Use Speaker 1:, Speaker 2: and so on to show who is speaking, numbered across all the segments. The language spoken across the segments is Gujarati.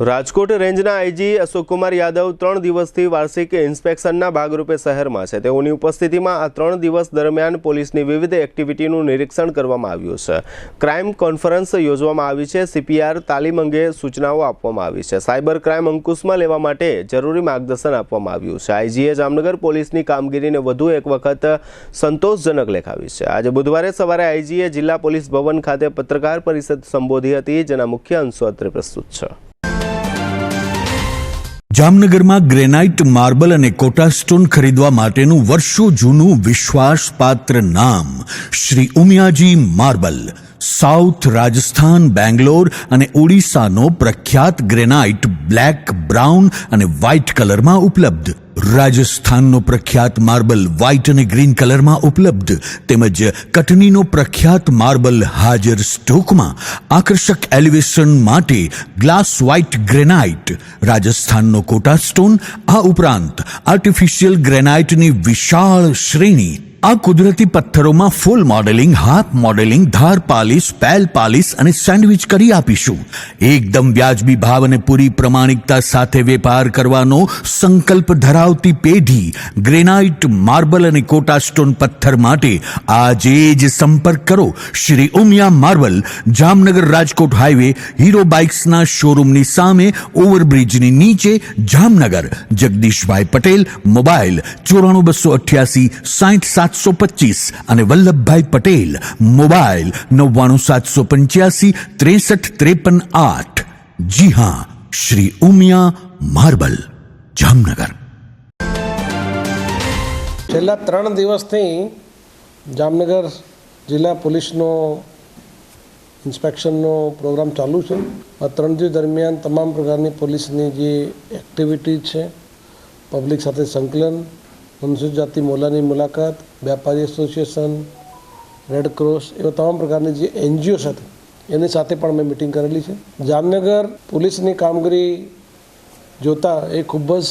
Speaker 1: રાજકોટ રેન્જના આઈજી અશોકકુમાર યાદવ 3 દિવસથી વાર્ષિક ઇન્સ્પેક્શનના ભાગરૂપે શહેરમાં છે। તેઓની ઉપસ્થિતિમાં આ 3 દિવસ દરમિયાન પોલીસની વિવિધ એક્ટિવિટીનું નિરીક્ષણ કરવામાં આવ્યું છે। ક્રાઇમ કોન્ફરન્સ યોજવામાં આવી છે। સીપીઆર તાલીમ અંગે સૂચનાઓ આપવામાં આવી છે। સાયબર ક્રાઇમ અંકુશમાં લેવા માટે જરૂરી માર્ગદર્શન આપવામાં આવ્યું છે। આઈજીએ જામનગર પોલીસની કામગીરીને વધુ એક વખત સંતોષજનક લેખાવી છે। આજે બુધવારે સવારે આઈજીએ જિલ્લા પોલીસ ભવન ખાતે પત્રકાર પરિષદ સંબોધી હતી, જેના મુખ્ય અંશો અત્રે પ્રસ્તુત છે।
Speaker 2: જામનગરમાં ગ્રેનાઇટ, માર્બલ અને કોટા સ્ટોન ખરીદવા માટેનું વર્ષો જૂનું વિશ્વાસપાત્ર નામ શ્રી ઉમિયાજી માર્બલ। સાઉથ રાજસ્થાન, બેંગ્લોર અને ઓડિશાનો પ્રખ્યાત ગ્રેનાઇટ બ્લેક, બ્રાઉન અને વ્હાઇટ કલરમાં ઉપલબ્ધ। રાજસ્થાનનો પ્રખ્યાત માર્બલ વ્હાઇટ અને ગ્રીન કલરમાં ઉપલબ્ધ, તેમજ કટનીનો પ્રખ્યાત માર્બલ હાજર સ્ટોકમાં। આકર્ષક એલિવેશન માટે ગ્લાસ વ્હાઇટ ગ્રેનાઇટ, રાજસ્થાનનો કોટા સ્ટોન, આ ઉપરાંત આર્ટિફિશિયલ ગ્રેનાઇટની વિશાળ શ્રેણી। આ કુદરતી પથ્થરોમાં ફૂલ મોડેલિંગ, હાફ મોડેલિંગ, ધાર પાલિશ, પેલ પાલિશ અને સેન્ડવિચ કરી આપીશું। એકદમ વ્યાજબી ભાવ અને પૂરી પ્રમાણિકતા સાથે વેપાર કરવાનો સંકલ્પ ધરાવતી પેઢી ગ્રેનાઇટ, માર્બલ અને કોટા સ્ટોન પથ્થર માટે આજે જ સંપર્ક કરો શ્રી ઉમિયા માર્બલ, જામનગર રાજકોટ હાઈવે, હીરો બાઇક્સના શોરૂમની સામે, ઓવરબ્રિજની નીચે, જામનગર। જગદીશભાઈ પટેલ, મોબાઈલ 94 288 60 અને વલ્લભભાઈ પટેલ, મોબાઈલ 99 785 63 53 8। જી હા, શ્રી ઉમિયા માર્બલ, જામનગર।
Speaker 3: છેલ્લા 3 દિવસથી જામનગર જિલ્લા પોલીસનો ઇન્સ્પેક્શનનો પ્રોગ્રામ ચાલુ છે। આ 3 દિવસ દરમિયાન તમામ પ્રકારની પોલીસની જે એક્ટિવિટી છે, પબ્લિક સાથે સંકલન, અનુસૂચિત જાતિ મોલાની મુલાકાત, વ્યાપારી એસોસિએશન, રેડ ક્રોસ, એવા તમામ પ્રકારની જે એનજીઓ સાથે એની સાથે પણ મેં મિટિંગ કરેલી છે। જામનગર પોલીસની કામગીરી જોતાં એ ખૂબ જ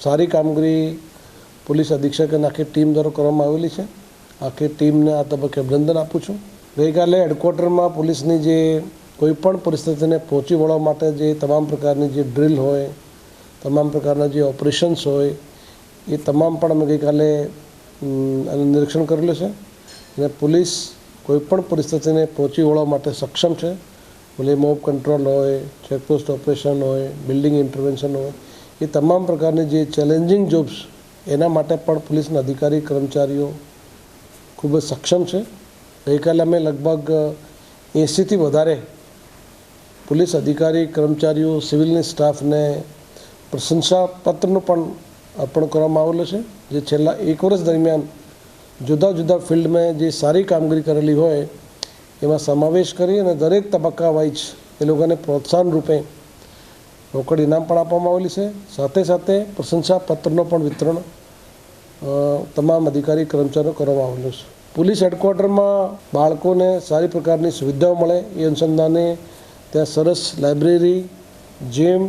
Speaker 3: સારી કામગીરી પોલીસ અધિક્ષક અને આખી ટીમ દ્વારા કરવામાં આવેલી છે। આખી ટીમને આ તબક્કે અભિનંદન આપું છું। ગઈકાલે હેડક્વાર્ટરમાં પોલીસની જે કોઈપણ પરિસ્થિતિને પહોંચી વળવા માટે જે તમામ પ્રકારની જે ડ્રીલ હોય, તમામ પ્રકારના જે ઓપરેશન્સ હોય, એ તમામ પણ અમે ગઈકાલે નિરીક્ષણ કરેલું છે અને પોલીસ કોઈપણ પરિસ્થિતિને પહોંચી વળવા માટે સક્ષમ છે। ભલે મોબ કંટ્રોલ હોય, ચેકપોસ્ટ ઓપરેશન હોય, બિલ્ડિંગ ઇન્ટરવેન્શન હોય, એ તમામ પ્રકારની જે ચેલેન્જિંગ જોબ્સ એના માટે પણ પોલીસના અધિકારી કર્મચારીઓ ખૂબ જ સક્ષમ છે। ગઈકાલે અમે લગભગ 80થી વધારે પોલીસ અધિકારી કર્મચારીઓ, સિવિલની સ્ટાફને પ્રશંસાપત્રનું પણ અર્પણ કરવામાં આવેલું છે, જે છેલ્લા 1 વર્ષ દરમિયાન જુદા જુદા ફિલ્ડમાં જે સારી કામગીરી કરેલી હોય એમાં સમાવેશ કરી અને દરેક તબક્કા વાઇઝ એ લોકોને પ્રોત્સાહન રૂપે રોકડ ઇનામ પણ આપવામાં આવેલી છે। સાથે સાથે પ્રશંસાપત્રનો પણ વિતરણ તમામ અધિકારી કર્મચારીઓ કરવામાં આવેલું છે। પોલીસ હેડક્વાર્ટરમાં બાળકોને સારી પ્રકારની સુવિધાઓ મળે એ અનુસંધાને ત્યાં સરસ લાઇબ્રેરી, જીમ,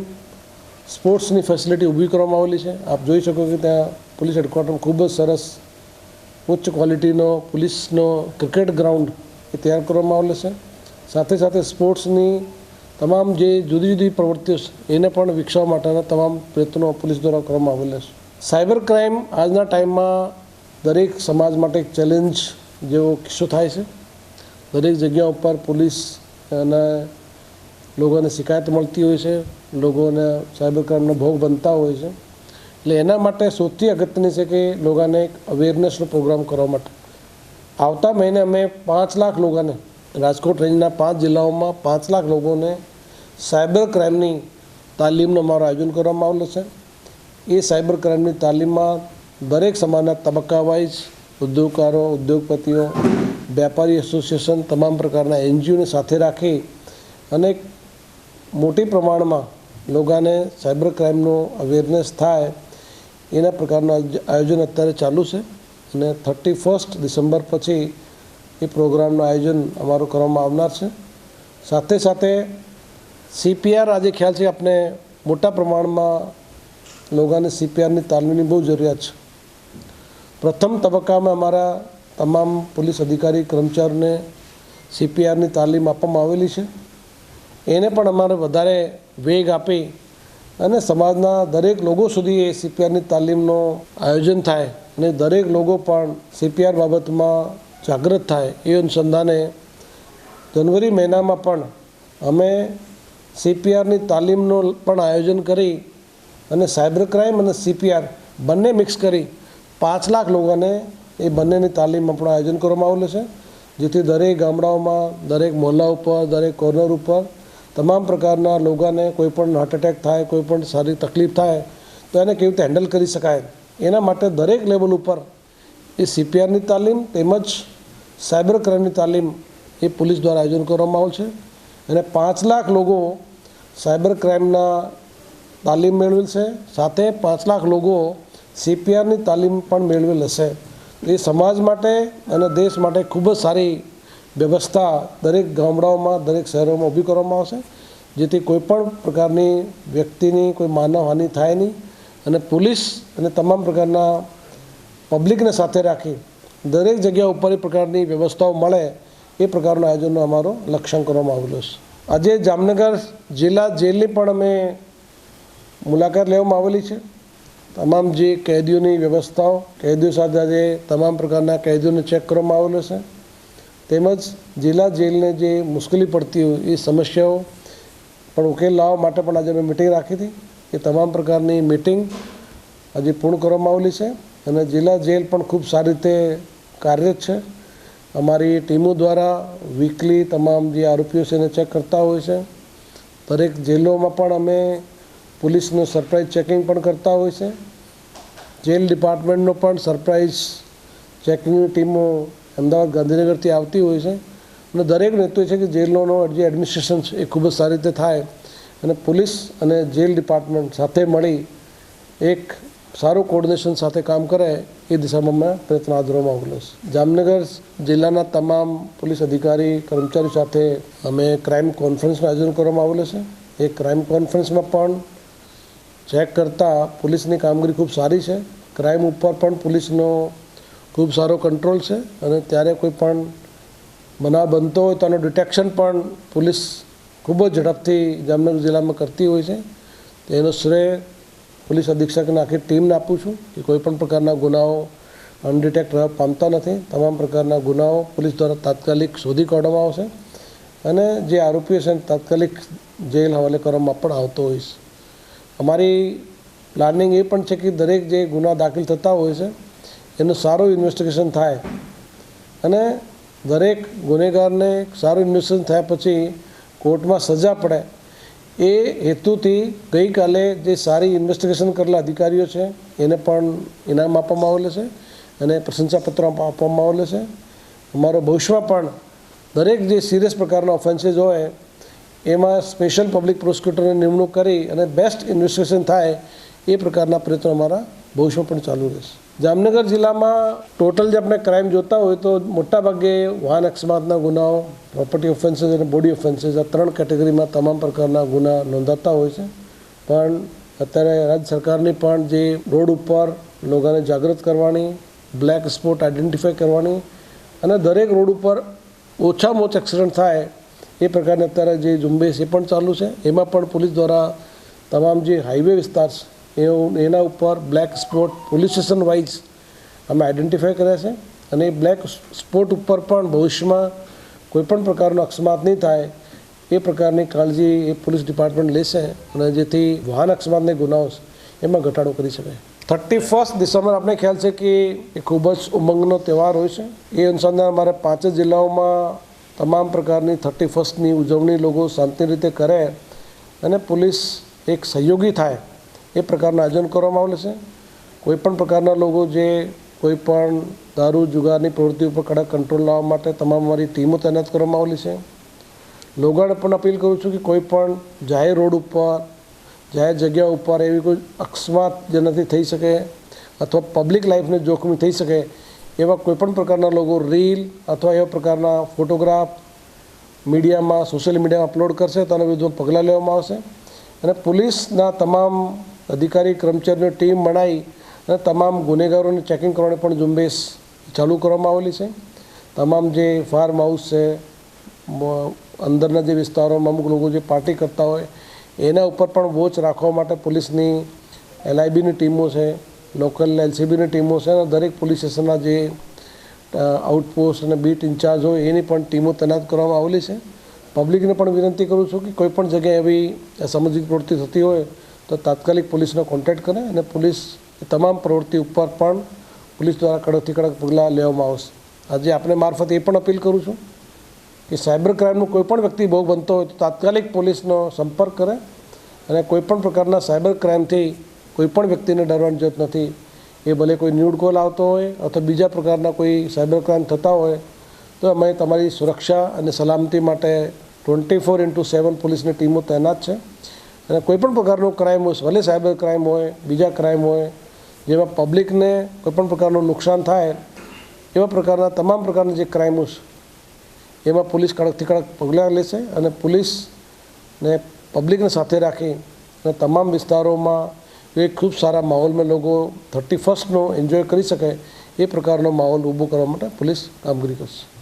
Speaker 3: સ્પોર્ટ્સની ફેસિલિટી ઊભી કરવામાં આવેલી છે। આપ જોઈ શકો કે ત્યાં પોલીસ હેડક્વાર્ટરમાં ખૂબ જ સરસ ઉચ્ચ ક્વોલિટીનો પોલીસનો ક્રિકેટ ગ્રાઉન્ડ એ તૈયાર કરવામાં આવેલો છે। સાથે સાથે સ્પોર્ટ્સની તમામ જે જુદી જુદી પ્રવૃત્તિઓ છે એને પણ વિકસાવવા માટેના તમામ પ્રયત્નો પોલીસ દ્વારા કરવામાં આવેલા છે। સાયબર ક્રાઇમ આજના ટાઈમમાં દરેક સમાજ માટે એક ચેલેન્જ જેવો કિસ્સો થાય છે। દરેક જગ્યા ઉપર પોલીસ અને લોકોને શિકાયત મળતી હોય છે, લોકોને સાયબર ક્રાઇમનો ભોગ બનતા હોય છે। એટલે એના માટે સૌથી અગત્યની છે કે લોકોને એક અવેરનેસનો પ્રોગ્રામ કરવા માટે આવતા મહિને અમે 5 લાખ લોકોને, રાજકોટ રેન્જના 5 જિલ્લાઓમાં 5 લાખ લોકોને સાયબર ક્રાઇમની તાલીમનું અમારું આયોજન કરવામાં આવેલું છે। એ સાયબર ક્રાઇમની તાલીમમાં દરેક સમાજના તબક્કા વાઇઝ ઉદ્યોગકારો, ઉદ્યોગપતિઓ, વ્યાપારી એસોસિએશન, તમામ પ્રકારના એનજીઓને સાથે રાખી અને મોટી પ્રમાણમાં લોકોને સાયબર ક્રાઇમનો અવેરનેસ થાય એના પ્રકારનું આયોજન અત્યારે ચાલુ છે અને 31 ડિસેમ્બર પછી એ પ્રોગ્રામનું આયોજન અમારું કરવામાં આવનાર છે। સાથે સાથે સીપીઆર, આજે ખ્યાલ છે આપણે મોટા પ્રમાણમાં લોકોને સીપીઆરની તાલીમની બહુ જરૂરિયાત છે। પ્રથમ તબક્કામાં અમારા તમામ પોલીસ અધિકારી કર્મચારીઓને સીપીઆરની તાલીમ આપવામાં આવેલી છે એને પણ અમારે વધારે વેગ આપી અને સમાજના દરેક લોકો સુધી એ CPRની તાલીમનો આયોજન થાય અને દરેક લોકો પણ CPR બાબતમાં જાગૃત થાય એ અનુસંધાને જનવરી મહિનામાં પણ અમે CPRની તાલીમનું પણ આયોજન કરી અને સાયબર ક્રાઇમ અને CPR બંને મિક્સ કરી 5 લાખ લોકોને એ બંનેની તાલીમ આપણું આયોજન કરવામાં આવેલું છે, જેથી દરેક ગામડાઓમાં, દરેક મહોલ્લા ઉપર, દરેક કોર્નર ઉપર તમામ પ્રકારના લોકોને કોઈ પણ હાર્ટ એટેક થાય, કોઈ પણ શારીરિક તકલીફ થાય તો એને કેવી રીતે હેન્ડલ કરી શકાય એના માટે દરેક લેવલ ઉપર એ CPRની તાલીમ તેમજ સાયબર ક્રાઇમની તાલીમ એ પોલીસ દ્વારા આયોજન કરવામાં આવેલ છે અને 5 લાખ લોકો સાયબર ક્રાઇમના તાલીમ મેળવેલ છે, સાથે 5 લાખ લોકો CPRની તાલીમ પણ મેળવેલ હશે. એ સમાજ માટે અને દેશ માટે ખૂબ જ સારી વ્યવસ્થા દરેક ગામડાઓમાં, દરેક શહેરોમાં ઊભી કરવામાં આવશે, જેથી કોઈપણ પ્રકારની વ્યક્તિની કોઈ માનવહાનિ થાય નહીં અને પોલીસ અને તમામ પ્રકારના પબ્લિકને સાથે રાખી દરેક જગ્યા ઉપર એ પ્રકારની વ્યવસ્થાઓ મળે એ પ્રકારનું આયોજનનો અમારો લક્ષ્યાંક કરવામાં આવેલો છે. આજે જામનગર જિલ્લા જેલની પણ અમે મુલાકાત લેવામાં આવેલી છે. તમામ જે કેદીઓની વ્યવસ્થાઓ, કેદીઓ સાથે આજે તમામ પ્રકારના કેદીઓને ચેક કરવામાં આવેલો છે, તેમજ જિલ્લા જેલને જે મુશ્કેલી પડતી હોય એ સમસ્યાઓ પણ ઉકેલ લાવવા માટે પણ આજે અમે મિટિંગ રાખી હતી. એ તમામ પ્રકારની મિટિંગ આજે પૂર્ણ કરવામાં આવેલી છે અને જિલ્લા જેલ પણ ખૂબ સારી રીતે કાર્યરત છે. અમારી ટીમો દ્વારા વીકલી તમામ જે આરોપીઓ છે એને ચેક કરતા હોય છે. દરેક જેલોમાં પણ અમે પોલીસનું સરપ્રાઇઝ ચેકિંગ પણ કરતા હોય છે. જેલ ડિપાર્ટમેન્ટનો પણ સરપ્રાઇઝ ચેકિંગની ટીમો અમદાવાદ, ગાંધીનગરથી આવતી હોય છે અને દરેકને હેતુ છે કે જેલનો જે એડમિનિસ્ટ્રેશન છે એ ખૂબ જ સારી રીતે થાય અને પોલીસ અને જેલ ડિપાર્ટમેન્ટ સાથે મળી એક સારું કોર્ડિનેશન સાથે કામ કરે એ દિશામાં અમે પ્રયત્ન હાથ ધરવામાં આવેલો છે. જામનગર જિલ્લાના તમામ પોલીસ અધિકારી, કર્મચારીઓ સાથે અમે ક્રાઇમ કોન્ફરન્સનું આયોજન કરવામાં આવેલું છે. એ ક્રાઇમ કોન્ફરન્સમાં પણ ચેક કરતાં પોલીસની કામગીરી ખૂબ સારી છે. ક્રાઇમ ઉપર પણ પોલીસનો ખૂબ સારો કંટ્રોલ છે અને ત્યારે કોઈ પણ બનાવ બનતો હોય તો આનું ડિટેક્શન પણ પોલીસ ખૂબ જ ઝડપથી જામનગર જિલ્લામાં કરતી હોય છે. તેનો શ્રેય પોલીસ અધિક્ષકને આખી ટીમને આપું છું કે કોઈપણ પ્રકારના ગુનાઓ અનડિટેક્ટ રહેવા પામતા નથી. તમામ પ્રકારના ગુનાઓ પોલીસ દ્વારા તાત્કાલિક શોધી કાઢવામાં આવશે અને જે આરોપીઓ છે તાત્કાલિક જેલ હવાલે કરવામાં પણ આવતો હોય છે. અમારી પ્લાનિંગ એ પણ છે કે દરેક જે ગુના દાખલ થતા હોય છે એનું સારું ઇન્વેસ્ટિગેશન થાય અને દરેક ગુનેગારને સારું ઇન્વેસ્ટિગેશન થયા પછી કોર્ટમાં સજા પડે એ હેતુથી ગઈકાલે જે સારી ઇન્વેસ્ટિગેશન કરેલા અધિકારીઓ છે એને પણ ઇનામ આપવામાં આવેલું છે અને પ્રશંસાપત્ર આપવામાં આવેલું છે. અમારો ભવિષ્યમાં પણ દરેક જે સિરિયસ પ્રકારના ઓફેન્સીસ હોય એમાં સ્પેશિયલ પબ્લિક પ્રોસિક્યુટરની નિમણૂક કરી અને બેસ્ટ ઇન્વેસ્ટિગેશન થાય એ પ્રકારના પ્રયત્નો અમારા ભવિષ્યમાં પણ ચાલુ રહેશે. જામનગર જિલ્લામાં ટોટલ જે આપણે ક્રાઇમ જોતા હોય તો મોટાભાગે વાહન અકસ્માતના ગુનાઓ, પ્રોપર્ટી ઓફેન્સીસ અને બોડી ઓફેન્સીસ આ 3 કેટેગરીમાં તમામ પ્રકારના ગુના નોંધાતા હોય છે. પણ અત્યારે રાજ્ય સરકારની પણ જે રોડ ઉપર લોકોને જાગૃત કરવાની, બ્લેક સ્પોટ આઈડેન્ટિફાઈ કરવાની અને દરેક રોડ ઉપર ઓછામાં ઓછા એક્સિડન્ટ થાય એ પ્રકારની અત્યારે જે ઝુંબેશ એ પણ ચાલુ છે. એમાં પણ પોલીસ દ્વારા તમામ જે હાઈવે વિસ્તાર છે એના ઉપર black spot police station wise અમે આઈડેન્ટિફાઈ કર્યા છે અને એ બ્લેક સ્પોટ ઉપર પણ ભવિષ્યમાં કોઈપણ પ્રકારનો અકસ્માત નહીં થાય એ પ્રકારની કાળજી એ પોલીસ ડિપાર્ટમેન્ટ લેશે અને જેથી વાહન અકસ્માતના ગુનાઓ એમાં ઘટાડો કરી શકાય. 31 ડિસેમ્બર આપણે ખ્યાલ છે કે એ ખૂબ જ ઉમંગનો તહેવાર હોય છે. એ અનુસંધાન અમારે 5 જ જિલ્લાઓમાં તમામ પ્રકારની 31ની ઉજવણી લોકો શાંતિ રીતે કરે અને પોલીસ એક સહયોગી થાય એ પ્રકારનું આયોજન કરવામાં આવેલું છે. કોઈપણ પ્રકારના લોકો જે કોઈપણ દારૂ જુગારની પ્રવૃત્તિ ઉપર કડક કંટ્રોલ લાવવા માટે તમામ અમારી ટીમો તૈનાત કરવામાં આવેલી છે. લોકોને પણ અપીલ કરું છું કે કોઈ પણ જાહેર રોડ ઉપર, જાહેર જગ્યા ઉપર એવી કોઈ અકસ્માત જેનાથી થઈ શકે અથવા પબ્લિક લાઈફને જોખમી થઈ શકે એવા કોઈપણ પ્રકારના લોકો રીલ અથવા એવા પ્રકારના ફોટોગ્રાફ મીડિયામાં, સોશિયલ મીડિયામાં અપલોડ કરશે તો આના વિરુદ્ધ પગલાં લેવામાં આવશે અને પોલીસના તમામ અધિકારી કર્મચારીઓની ટીમ બનાવી અને તમામ ગુનેગારોને ચેકિંગ કરવાની પણ ઝુંબેશ ચાલુ કરવામાં આવેલી છે. તમામ જે ફાર્મ હાઉસ છે, અંદરના જે વિસ્તારોમાં અમુક લોકો જે પાર્ટી કરતા હોય એના ઉપર પણ વોચ રાખવા માટે પોલીસની LIBની ટીમો છે, લોકલ LCBની ટીમો છે અને દરેક પોલીસ સ્ટેશનના જે આઉટપોસ્ટ અને બીટ ઇન્ચાર્જ હોય એની પણ ટીમો તૈનાત કરવામાં આવેલી છે. પબ્લિકને પણ વિનંતી કરું છું કે કોઈ પણ જગ્યાએ એવી અસામાજિક પ્રવૃત્તિ થતી હોય તો તાત્કાલિક પોલીસનો કોન્ટેક્ટ કરે અને પોલીસ તમામ પ્રવૃત્તિ ઉપર પણ પોલીસ દ્વારા કડકથી કડક પગલાં લેવામાં આવશે. આજે આપણે મારફતે એ પણ અપીલ કરું છું કે સાયબર ક્રાઇમનો કોઈ પણ વ્યક્તિ ભોગ બનતો હોય તો તાત્કાલિક પોલીસનો સંપર્ક કરે અને કોઈપણ પ્રકારના સાયબર ક્રાઇમથી કોઈપણ વ્યક્તિને ડરવાની જરૂર નથી. એ ભલે કોઈ ન્યૂડ કોલ આવતો હોય અથવા બીજા પ્રકારના કોઈ સાયબર ક્રાઇમ થતા હોય તો અમે તમારી સુરક્ષા અને સલામતી માટે 24/7 પોલીસની ટીમો તૈનાત છે અને કોઈપણ પ્રકારનો ક્રાઇમ હોય, ભલે સાયબર ક્રાઇમ હોય, બીજા ક્રાઇમ હોય, જેમાં પબ્લિકને કોઈપણ પ્રકારનું નુકસાન થાય એવા પ્રકારના તમામ પ્રકારના જે ક્રાઇમો છે એમાં પોલીસ કડકથી કડક પગલાં લેશે અને પોલીસને પબ્લિકને સાથે રાખી અને તમામ વિસ્તારોમાં એક ખૂબ સારા માહોલમાં લોકો 31નો એન્જોય કરી શકે એ પ્રકારનો માહોલ ઊભો કરવા માટે પોલીસ કામગીરી કરશે.